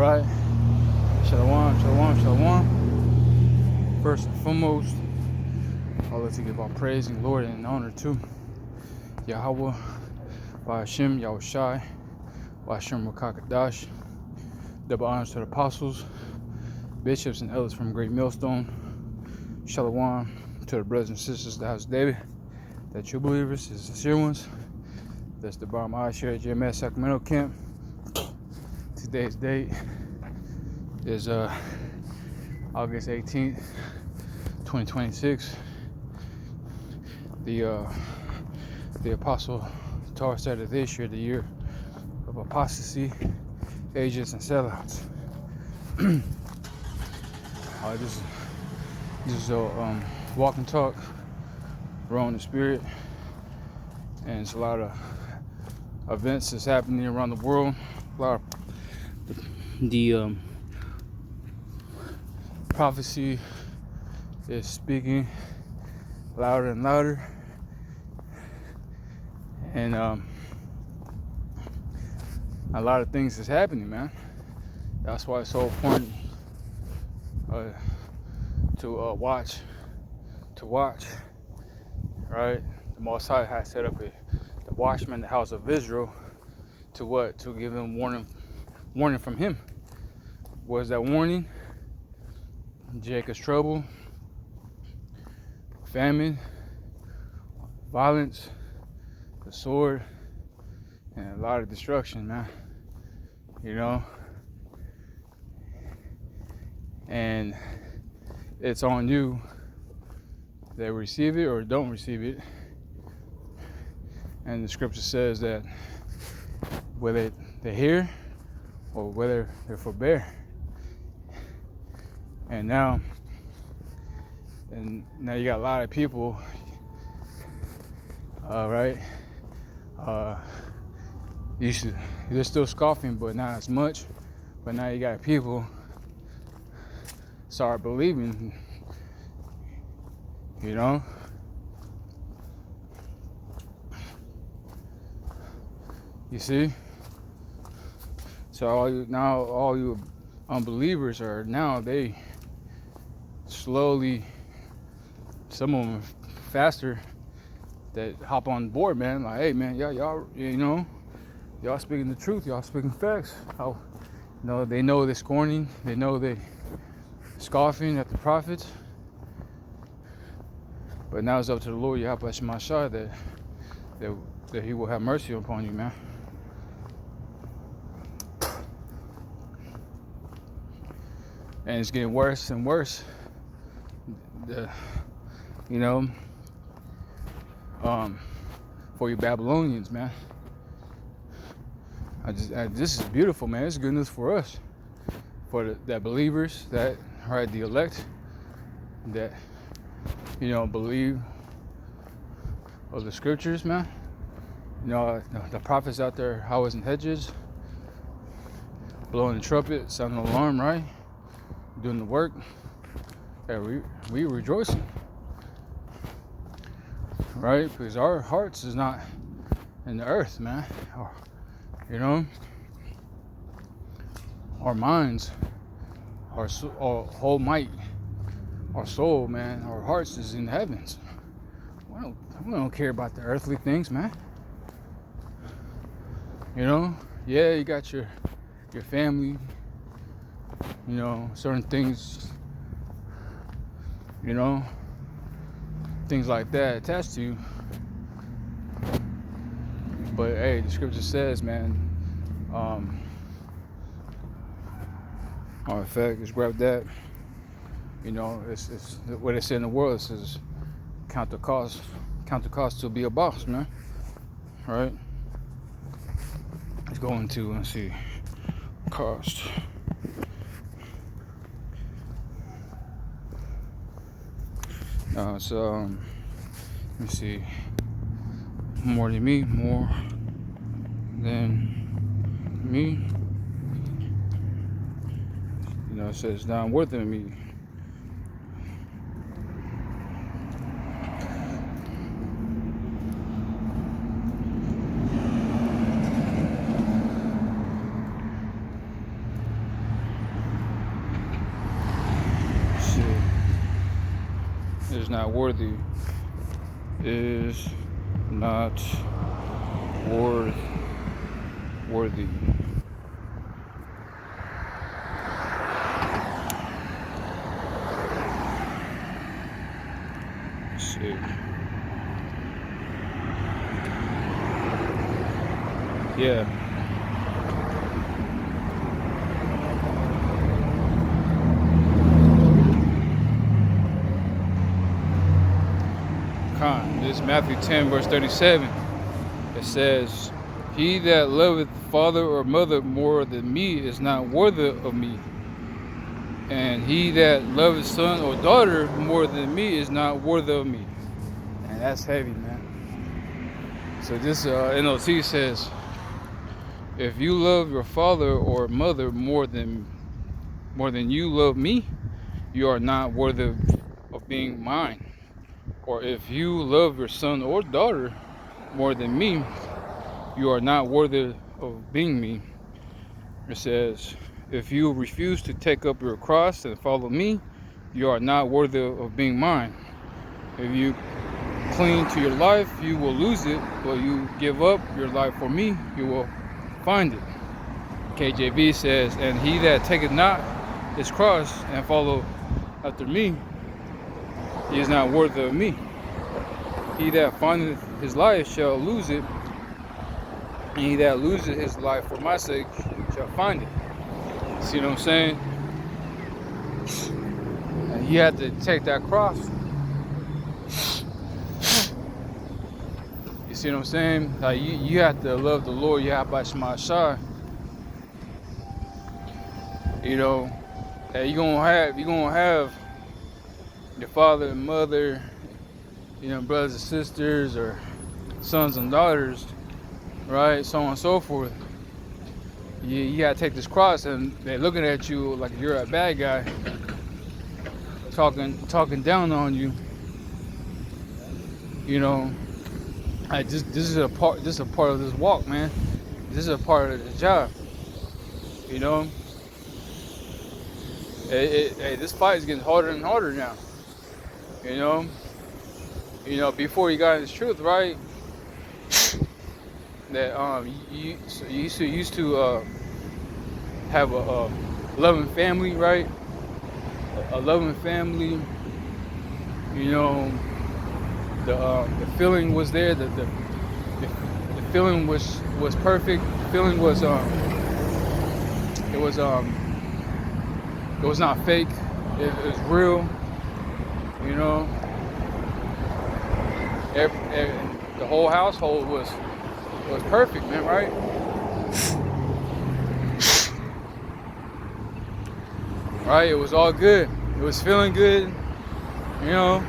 right. Shalom, shalom, shalom. First and foremost, I'd like to give all praise and glory and honor to Yahweh, by Hashem, Yahushai, by Hashem Rakakadash. Double honors to the apostles, bishops, and elders from Great Millstone. Shalom to the brothers and sisters of the house of David. That true believers, the sincere ones. That's the Baram Ashir at GMS Sacramento camp. Today's date is August 18th, 2026. The apostle Tar said that this year, the year of apostasy, ages, and sellouts. This is a walk and talk, raw in the spirit, and it's a lot of events that's happening around the world. A lot of the prophecy is speaking louder and louder, and a lot of things is happening, man. That's why it's so important to watch, right? The Most High has set up the watchman, the house of Israel, to what? To give them warning from him. What is that warning? Jacob's trouble, famine, violence, the sword, and a lot of destruction, man. You know? And it's on you that receive it or don't receive it. And the scripture says that whether they hear or whether they forbear. And now you got a lot of people, right? They're still scoffing, but not as much. But now you got people start believing, you know? You see? So all you unbelievers are now, they slowly, some of them faster, that hop on board, man. Like, hey, man, y'all, you know, y'all speaking the truth, y'all speaking facts. How, you know, they know they're scorning, they know they scoffing at the prophets. But now it's up to the Lord, Yahweh Shemashah, that He will have mercy upon you, man. And it's getting worse and worse. You know, for you Babylonians, man. This is beautiful, man. It's good news for us, for the believers that are the elect, that, you know, believe of the scriptures, man. You know, the prophets out there, hows and hedges, blowing the trumpet, sounding the alarm, right? Doing the work. Yeah, we rejoicing, right? Because our hearts is not in the earth, man. You know, our minds, our whole might, our soul, man, our hearts is in the heavens. We don't care about the earthly things, man. You know, yeah, you got your family, you know, certain things, you know, things like that attached to you. But hey, the scripture says, man, in fact, let's grab that. You know, it's what it said in the world. It says, count the cost to be a boss, man. All right. Let's go into, let's see, cost. Let me see. More than me. You know, it says not worth than me. not worthy. Is not worthy. Let's see. Yeah. This is Matthew 10, verse 37. It says, "He that loveth father or mother more than me is not worthy of me. And he that loveth son or daughter more than me is not worthy of me." And that's heavy, man. So this NLT says, if you love your father or mother more than you love me, you are not worthy of being mine. Or if you love your son or daughter more than me, you are not worthy of being me. It says, if you refuse to take up your cross and follow me, you are not worthy of being mine. If you cling to your life, you will lose it, but you give up your life for me, you will find it. KJV says, and he that taketh not his cross and follow after me, he is not worthy of me. He that findeth his life shall lose it, and he that loseth his life for my sake shall find it. See what I'm saying? And you have to take that cross. You see what I'm saying? Like you have to love the Lord. You have by Shema Shah. You know, and you're gonna have your father and mother, you know, brothers and sisters, or sons and daughters, right? So on and so forth. You gotta take this cross, and they're looking at you like you're a bad guy, talking down on you. You know, this is a part of this walk, man. This is a part of the job. You know, this fight is getting harder and harder now. You know, before you got this truth, right? That you used to have a loving family, right? A loving family. You know, the feeling was there. The feeling was perfect. The feeling was it was not fake. It was real. You know, the whole household was perfect, man, right? Right, it was all good. It was feeling good. You know,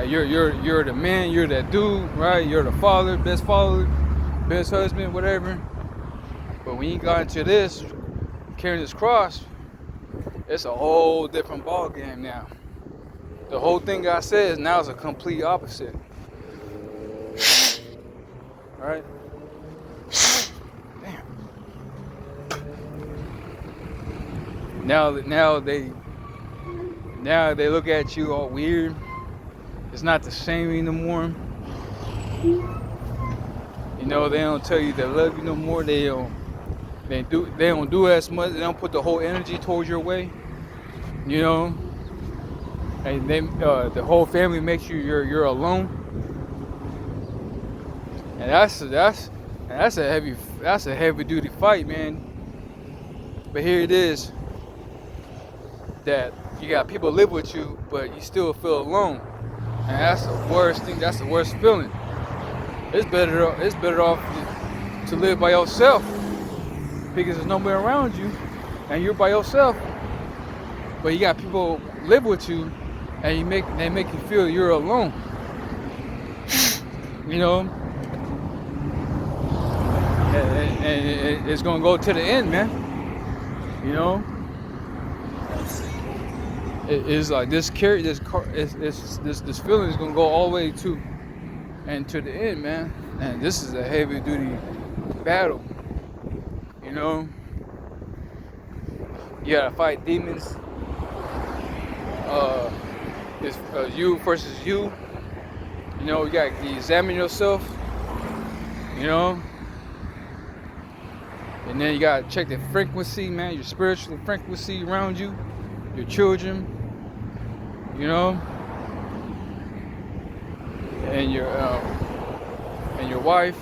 you're the man, you're that dude, right? You're the father, best husband, whatever. But when you got into this, carrying this cross, it's a whole different ball game now. The whole thing God says now is a complete opposite. Right? Damn. Now they look at you all weird. It's not the same anymore. You know, they don't tell you they love you no more. They don't do as much. They don't put the whole energy towards your way. You know, and the whole family makes you you're alone. And that's a heavy duty fight, man. But here it is, that you got people live with you, but you still feel alone. And that's the worst thing. That's the worst feeling. It's better off to live by yourself, because there's nobody around you, and you're by yourself. But you got people live with you, and they make you feel you're alone. You know, and it's gonna go to the end, man. You know, it's like this feeling is gonna go all the way to the end, man. And this is a heavy duty battle. You know, you gotta fight demons. It's you versus you. You know, you gotta examine yourself. You know, and then you gotta check the frequency, man. Your spiritual frequency around you, your children. You know, and your wife.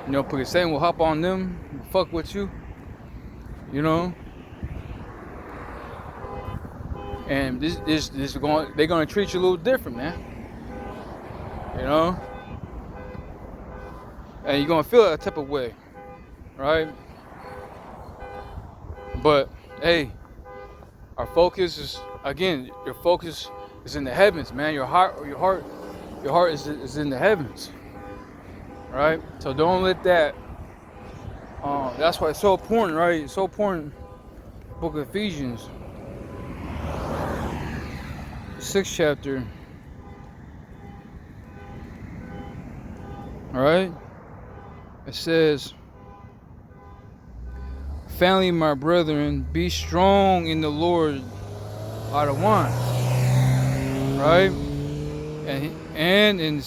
You know, because Satan will hop on them, fuck with you. You know, and they're gonna treat you a little different, man. You know, and you're gonna feel that type of way, right? But hey, our focus is, again, your focus is in the heavens, man. Your heart is in the heavens, right? So don't let that. That's why it's so important, right? It's so important. Book of Ephesians, 6th chapter. All right. It says, "Finally, my brethren, be strong in the Lord out of one." Right? And in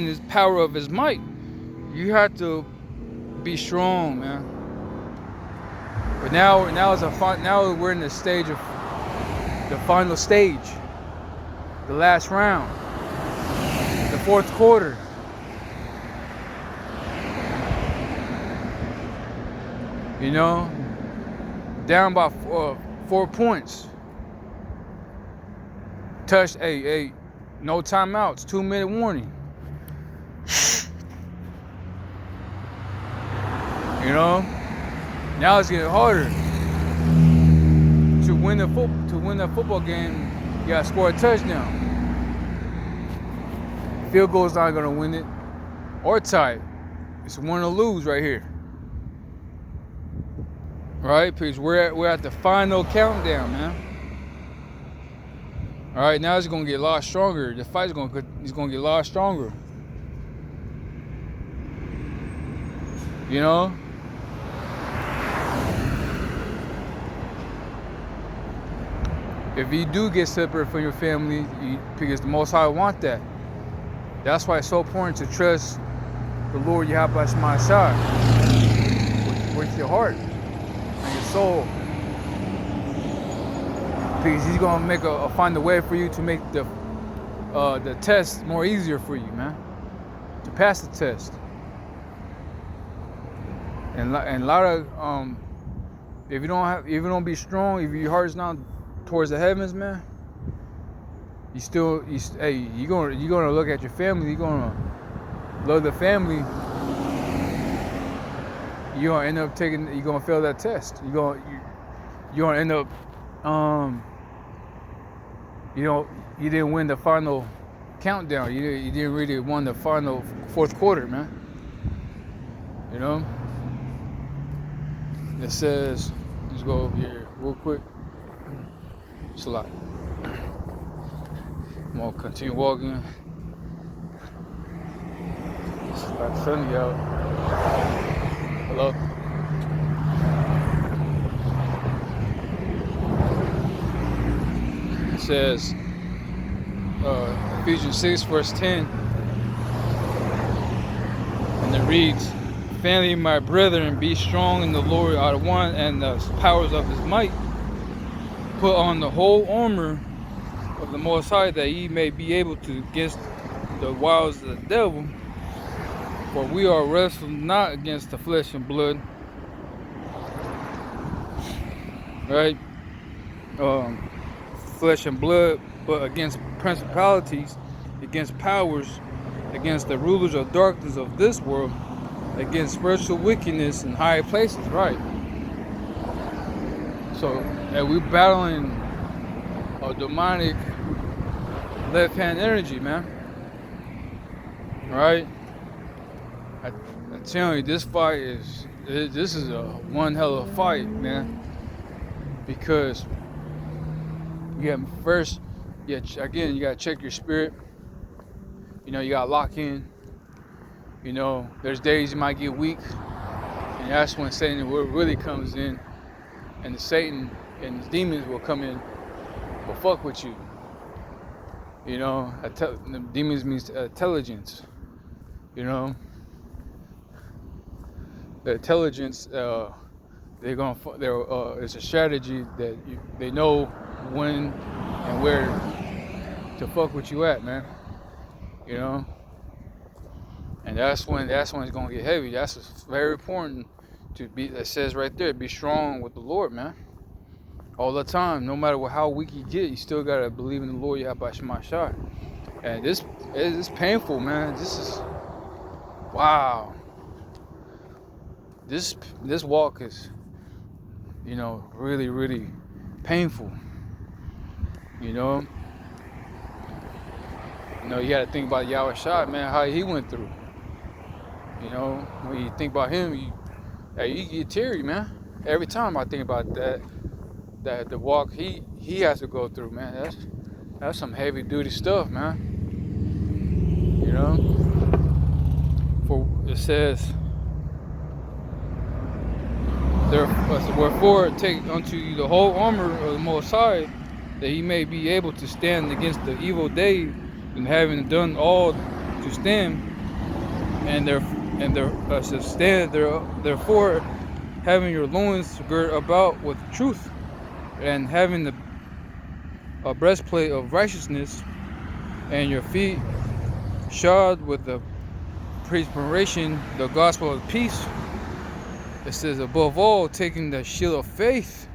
his power of his might. You have to be strong, man. But now we're in the stage of the final stage, the last round, the fourth quarter. You know, down by 4 points. Touch, no timeouts, 2-minute warning. You know, now it's getting harder. To win a football game, you gotta score a touchdown. Field goal's not gonna win it, or tie it. It's win or lose right here. Right, because we're at the final countdown, man. All right, now it's gonna get a lot stronger. The fight's gonna get a lot stronger. You know. If you do get separate from your family, because the Most High want that. That's why it's so important to trust the Lord Yahweh Shema Shai with your heart and your soul, because He's gonna find a way for you to make the test more easier for you, man, to pass the test. And a lot of if you don't be strong, if your heart's not towards the heavens, man, you're gonna look at your family, you're gonna love the family, you're gonna end up you're gonna fail that test. You're gonna end up you didn't win the final countdown. You didn't really win the final fourth quarter, man. You know, it says, let's go over here real quick. It's a lot. I'm gonna continue walking. It's like sunny out. Hello? It says, Ephesians 6, verse 10. And it reads, "Finally, my brethren, be strong in the Lord out of one and the powers of his might. Put on the whole armor of the Most High, that ye may be able to against the wiles of the devil. For we are wrestling not against the flesh and blood." Right? Flesh and blood, but against principalities, against powers, against the rulers of darkness of this world, against spiritual wickedness in high places, right? So, and we're battling a demonic left-hand energy, man. Right? I'm telling you, this fight is a one hell of a fight, man. Because you gotta check your spirit. You know, you gotta lock in. You know, there's days you might get weak, and that's when Satan really comes in, and Satan and his demons will come in will fuck with you. You know, demons means intelligence. You know, the intelligence. It's a strategy that they know when and where to fuck with you at, man. You know, and that's when it's gonna get heavy. That's very important to be. It says right there, be strong with the Lord, man. All the time, no matter how weak you get, you still gotta believe in the Lord. Yahweh. And this is painful, man. This is wow. This walk is, you know, really, really painful. You know, you gotta think about Yahweh Shai, man, how he went through. You know, when you think about him, you get teary, man. Every time I think about that the walk he has to go through, man. That's some heavy duty stuff, man. You know, for it says, wherefore take unto you the whole armor of the Most High, that he may be able to stand against the evil day, and having done all to stand, therefore having your loins girt about with truth, and having a breastplate of righteousness, and your feet shod with the preparation, the gospel of peace. It says, above all, taking the shield of faith,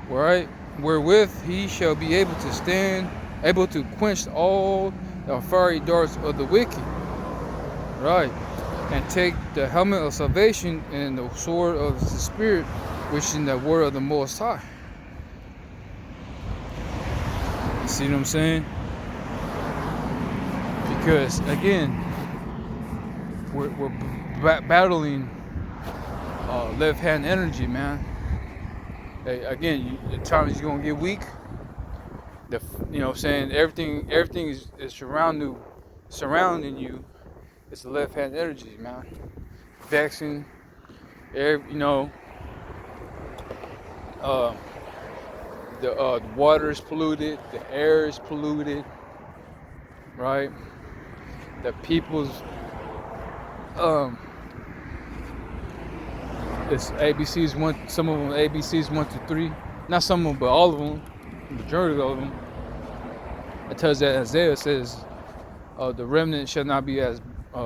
right, wherewith he shall be able to stand, able to quench all the fiery darts of the wicked, right, and take the helmet of salvation and the sword of the Spirit, which is the word of the Most High. You see what I'm saying? Because again, we're battling left-hand energy, man. Hey, again, at times you're gonna get weak. You know what I'm saying? Everything is surrounding you. It's the left-hand energy, man. Vexing, the water is polluted, the air is polluted, right? The people's it's ABCs one. Some of them ABCs 1 to 3. Not some of them, but all of them. The majority of them. It tells that Isaiah says, "The remnant shall not be as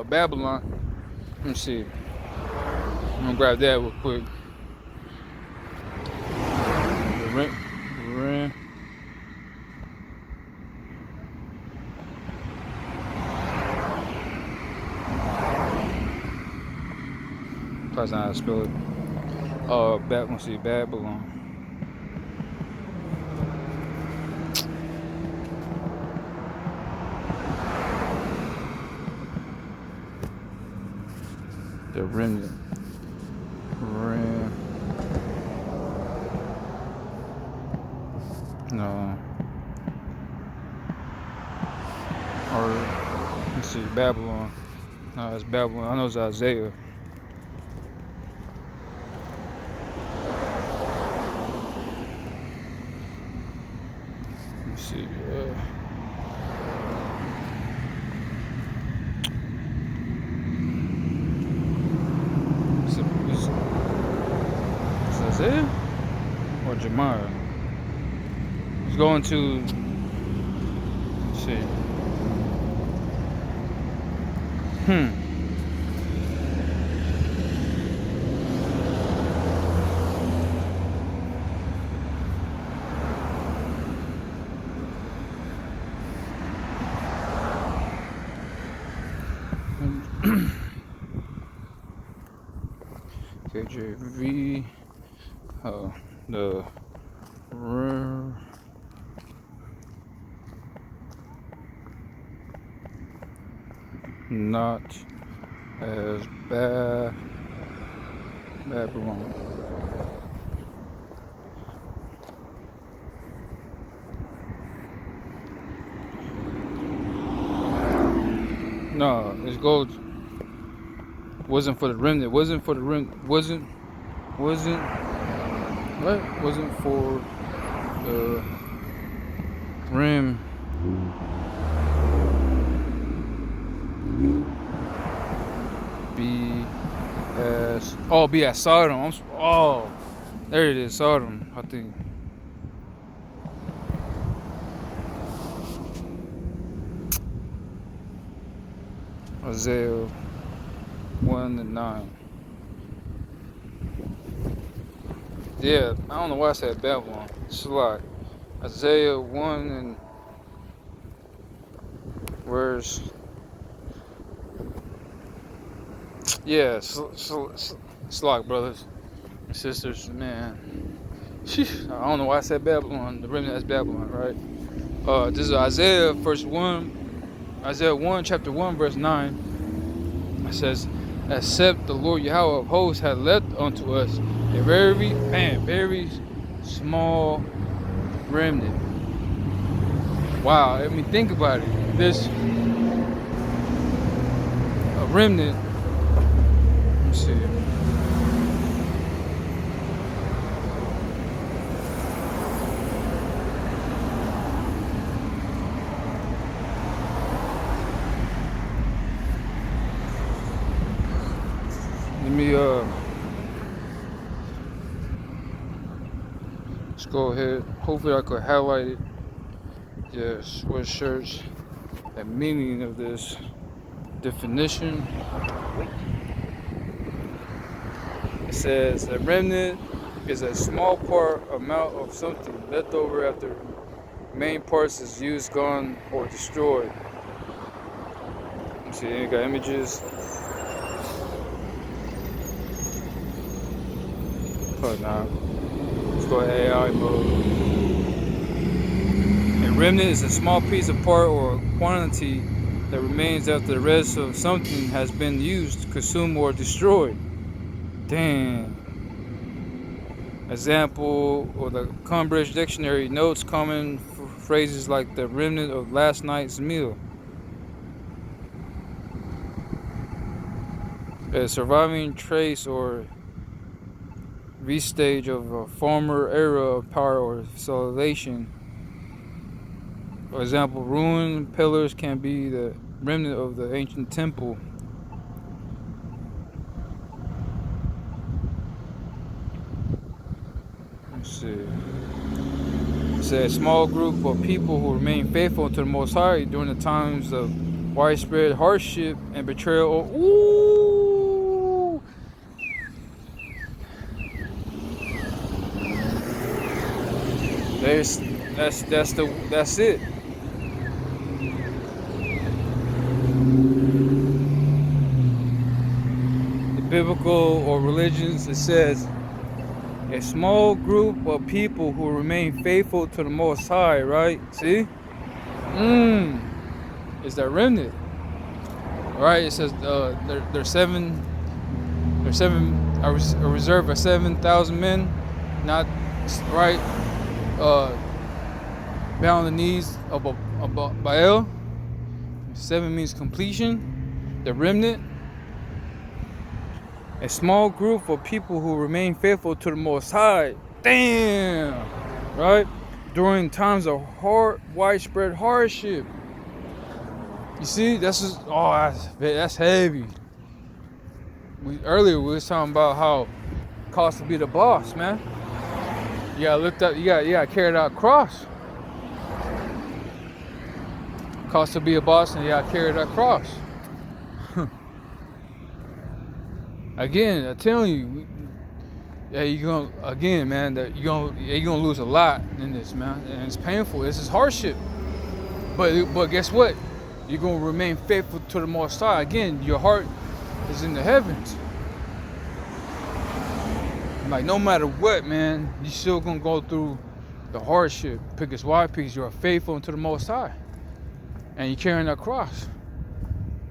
Babylon." Let me see. I'm gonna grab that real quick. That's not how to spell it. Let's see, Babylon. The remnant. No. Or, let's see, Babylon. No, it's Babylon. I know it's Isaiah. Let's see. Is Isaiah or Jeremiah? It's going to. Let's see. KJV, the not as Babylon. No, it's gold. Wasn't for the remnant. Wasn't for the Rim. Be at Sodom. There it is, Sodom, I think. Isaiah 1-9. Yeah, I don't know why I said Babylon. It's like Isaiah 1 and verse. Yeah, Slack brothers and sisters, man. I don't know why I said Babylon. The remnant, that's Babylon, right? This is Isaiah Isaiah 1, chapter 1, verse 9. It says, "Except the Lord Yahweh of hosts had left unto us a very small remnant." Wow, I mean, think about it. There's a remnant. Let me see. Let me let's go ahead. Hopefully I could highlight it. Yes, sweatshirts. The meaning of this definition. It says a remnant is a small amount of something left over after main parts is used, gone, or destroyed. Let's see, you got images. Probably not. Let's go AI mode. A remnant is a small piece of part or quantity that remains after the rest of something has been used, consumed, or destroyed. Damn. Example, or the Cambridge Dictionary notes common phrases like the remnant of last night's meal. A surviving trace or vestige of a former era of power or civilization. For example, ruined pillars can be the remnant of the ancient temple. Let's see. It's a small group of people who remain faithful to the Most High during the times of widespread hardship and betrayal. Ooh! That's it. The biblical or religions, it says a small group of people who remain faithful to the Most High, right? See? It's that remnant. Right? It says there's a reserve of 7,000 men, not right, bound the knees of Baal. 7 means completion. The remnant. A small group of people who remain faithful to the Most High. Damn! Right? During times of widespread hardship. You see, that's heavy. Earlier we was talking about how it costs to be the boss, man. You gotta lift up, you gotta carry that cross. Costs to be a boss, and you gotta carry that cross. Again, I'm telling you, you're gonna lose a lot in this, man, and it's painful. This is hardship, but guess what? You're gonna remain faithful to the Most High. Again, your heart is in the heavens. Like no matter what, man, you still gonna go through the hardship. Because why? Because you are faithful to the Most High, and you're carrying that cross.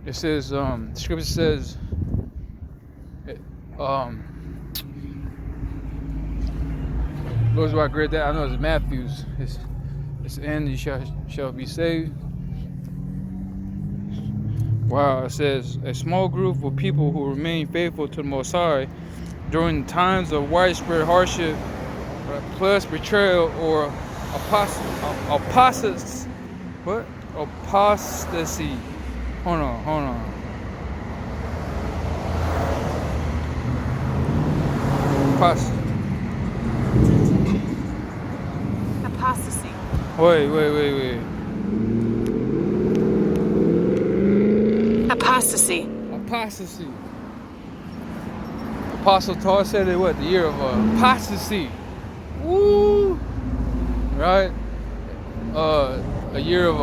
It says, the scripture says. Lord's why I read that. I know it's Matthew's. It's end. You shall be saved. Wow, it says a small group of people who remain faithful to the Most High during times of widespread hardship, plus betrayal or Apostasy. What? Apostasy. Hold on. Apostasy. Wait. Apostasy. Apostle Paul said it, what? The year of apostasy. Woo! Right? A year of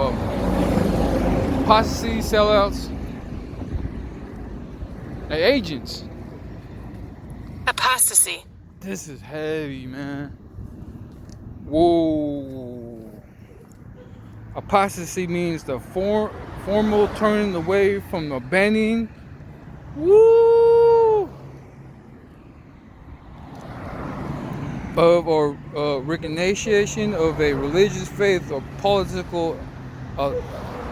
apostasy, sellouts, and agents. Apostasy. This is heavy, man. Whoa. Apostasy means the formal turning away from abandoning. Woo! Of or recognition of a religious faith or political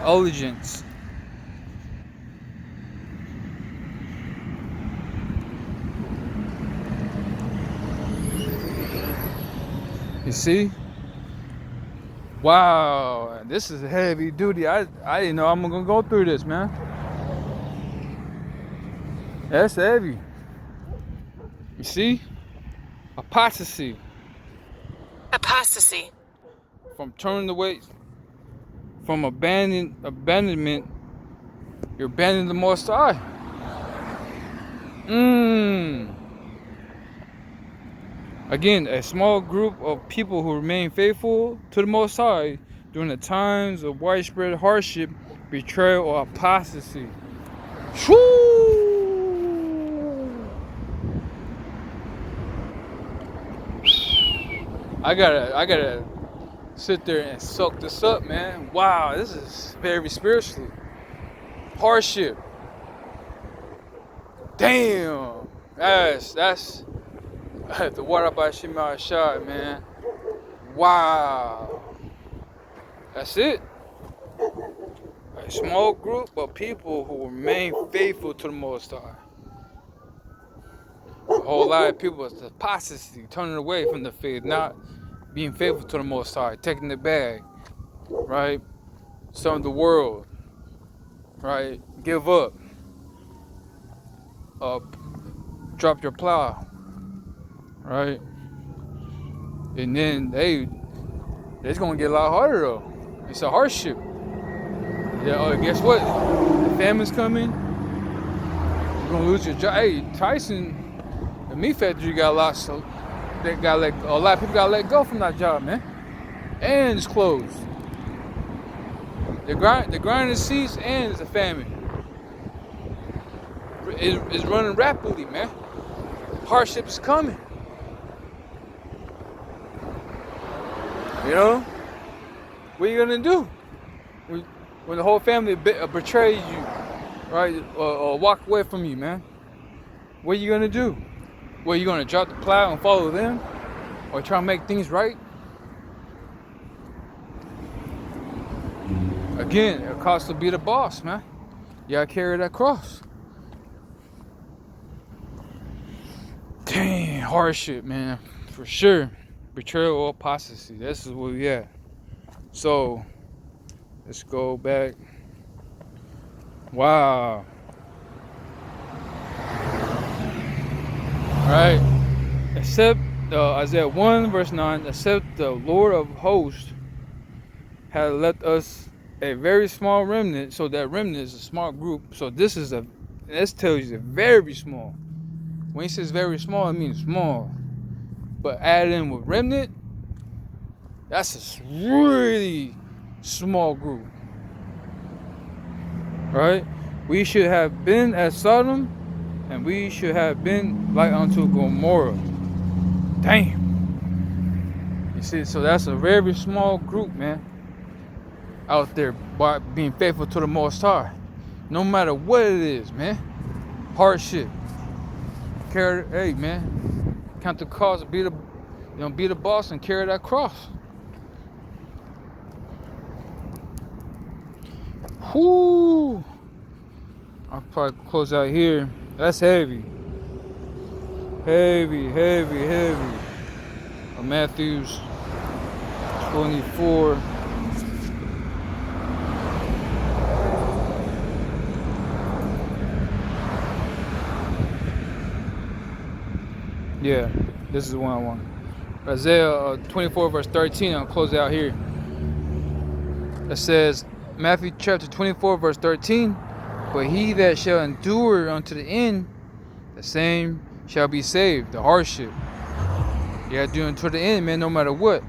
allegiance. You see? Wow, this is heavy duty. I didn't know I'm gonna go through this, man. That's heavy. You see? Apostasy. From turning away from abandonment, you're abandoning the Most High. Again, a small group of people who remain faithful to the Most High during the times of widespread hardship, betrayal, or apostasy. I gotta sit there and soak this up, man. Wow, this is very spiritual. Hardship. Damn. That's the water by Shema shot, man. Wow. That's it. A small group of people who remain faithful to the Most High. A whole lot of people, it's apostasy, turning away from the faith, not being faithful to the Most High, taking the bag, right? Some of the world, right? Give up. Drop your plow, right? And then it's gonna get a lot harder though. It's a hardship. Yeah. Guess what? The famine's coming. You're gonna lose your job. Hey, Tyson, the meat factory got lost. So a lot of people got let go from that job, man. And it's closed. The grinding ceased, and it's a famine. It's running rapidly, man. Hardship is coming. You know? What are you gonna do when the whole family betrays you, right? Or walk away from you, man? What are you gonna do? Well, you gonna drop the plow and follow them, or try to make things right? Again, it costs to be the boss, man. You gotta carry that cross. Dang, hardship, man, for sure. Betrayal or apostasy. This is where we at. So, let's go back. Wow. All right. Except Isaiah 1 verse 9. Except the Lord of hosts had left us a very small remnant. So that remnant is a small group. So this tells you very small. When he says very small, it means small. But add in with remnant, that's a really small group. Right? We should have been at Sodom, and we should have been like unto Gomorrah. Damn. You see, so that's a very small group, man. Out there by being faithful to the Most High. No matter what it is, man. Hardship. Hey, man. Count the cost, be the boss and carry that cross. Whoo! I'll probably close out here. That's heavy. Heavy. Matthew's 24. Yeah, this is the one I want. Isaiah 24 verse 13. I'll close it out here. It says, Matthew chapter 24 verse 13. But he that shall endure unto the end, the same shall be saved. The hardship. You gotta do until the end, man, no matter what.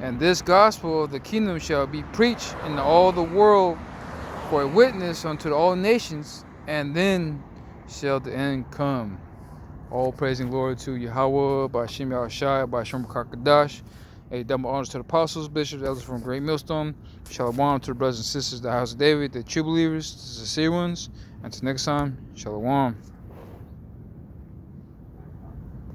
And this gospel of the kingdom shall be preached in all the world for a witness unto all nations, and then shall the end come. All praise and glory to Yahweh, by Shem Yahushai, by Shem Kakadash. A double honors to the apostles, bishops, elders from Great Millstone. Shalom to the brothers and sisters of the house of David, the true believers, the sincere ones. Until next time, Shalom.